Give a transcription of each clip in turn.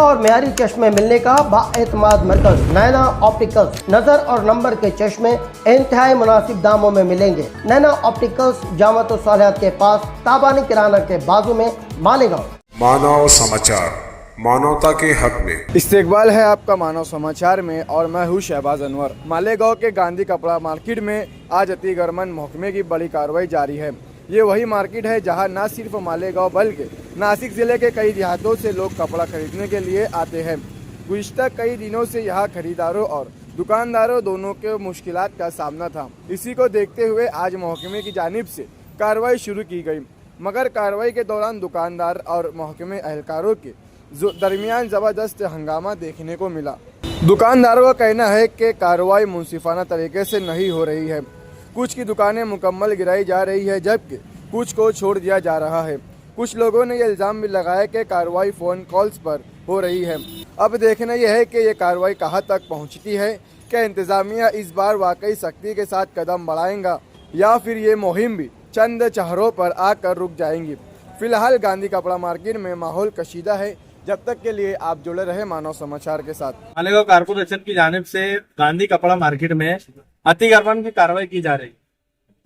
और मेयारी चश्मे मिलने का बाएतमाद मरकज नैना ऑप्टिकल्स। नजर और नंबर के चश्मे इंतहाई मुनासिब दामों में मिलेंगे। नैना ऑप्टिकल्स जामत सालियात के पास ताबानी किराना के बाजू में मालेगांव। मानव समाचार, मानवता के हक में इस्तेकबाल है आपका मानव समाचार में और मैं हूँ शहबाज अनवर। मालेगांव के गांधी कपड़ा मार्केट में आज अतिक्रमण महकमे की बड़ी कार्रवाई जारी है। ये वही मार्केट है जहां न सिर्फ मालेगांव बल्कि नासिक जिले के कई देहातों से लोग कपड़ा खरीदने के लिए आते हैं। गुज़िश्ता कई दिनों से यहां खरीदारों और दुकानदारों दोनों के मुश्किलात का सामना था। इसी को देखते हुए आज महकमे की जानिब से कार्रवाई शुरू की गई, मगर कार्रवाई के दौरान दुकानदार और महकमे अहलकारों के दरमियान ज़बरदस्त हंगामा देखने को मिला। दुकानदारों का कहना है कि कार्रवाई मुंसिफाना तरीके से नहीं हो रही है। कुछ की दुकानें मुकम्मल गिराई जा रही है जबकि कुछ को छोड़ दिया जा रहा है। कुछ लोगों ने यह इल्ज़ाम भी लगाया कि कार्रवाई फ़ोन कॉल्स पर हो रही है। अब देखना यह है कि यह कार्रवाई कहां तक पहुंचती है। क्या इंतज़ामिया इस बार वाकई सख्ती के साथ कदम बढ़ाएगा या फिर ये मुहिम भी चंद चेहरों पर आकर रुक जाएंगी। फिलहाल गांधी कपड़ा मार्केट में माहौल कशीदा है। जब तक के लिए आप जुड़े रहे मानव समाचार के साथ। मालेगांव कारपोरेशन की जानिब से गांधी कपड़ा मार्केट में अतिक्रमण की कार्रवाई की जा रही।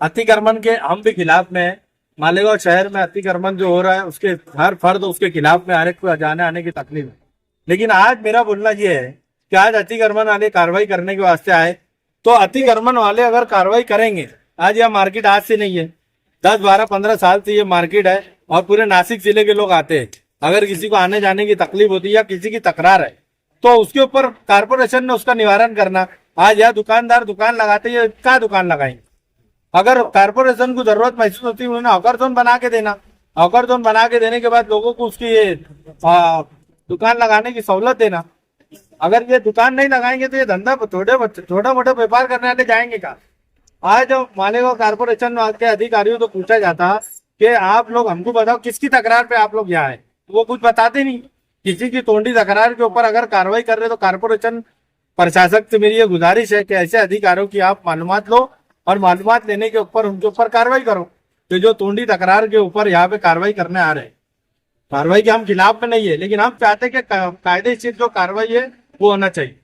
अतिक्रमण के हम भी खिलाफ में मालेगांव शहर में अतिक्रमण जो हो रहा है उसके हर फर्द उसके खिलाफ में हर एक को जाने आने की तकलीफ है। लेकिन आज मेरा बोलना ये है कि आज अतिक्रमण वाले कार्रवाई करने के वास्ते आए तो अतिक्रमण वाले अगर कार्रवाई करेंगे, आज यह मार्केट आज से नहीं है, 10, 12, 15 साल से ये मार्केट है और पूरे नासिक जिले के लोग आते हैं। अगर किसी को आने जाने की तकलीफ होती है या किसी की तकरार है तो उसके ऊपर कारपोरेशन ने उसका निवारण करना। आज यह दुकानदार दुकान लगाते हैं, क्या दुकान लगाएंगे? अगर कारपोरेशन को जरूरत महसूस होती है उन्होंने हॉकर जोन बना के देना। हॉकर जोन बना के देने के बाद लोगों को उसकी ये दुकान लगाने की सहूलत देना। अगर ये दुकान नहीं लगाएंगे तो ये धंधा छोटा मोटा व्यापार करने वाले जाएंगे कहाँ? आज मालेगांव कारपोरेशन के अधिकारियों को पूछा जाता कि आप लोग हमको बताओ किसकी तकरार पे आप लोग यहाँ आए, वो कुछ बताते नहीं। किसी की तोंडी तकरार के ऊपर अगर कार्रवाई कर रहे तो कारपोरेशन प्रशासक से मेरी ये गुजारिश है कि ऐसे अधिकारियों की आप मालूमात लो और मालूमात लेने के ऊपर उनके ऊपर कार्रवाई करो। तो जो तोंडी तकरार के ऊपर यहाँ पे कार्रवाई करने आ रहे हैं, कार्रवाई के हम खिलाफ में नहीं है, लेकिन हम चाहते हैं कि कायदेशीर जो कार्रवाई है वो होना चाहिए।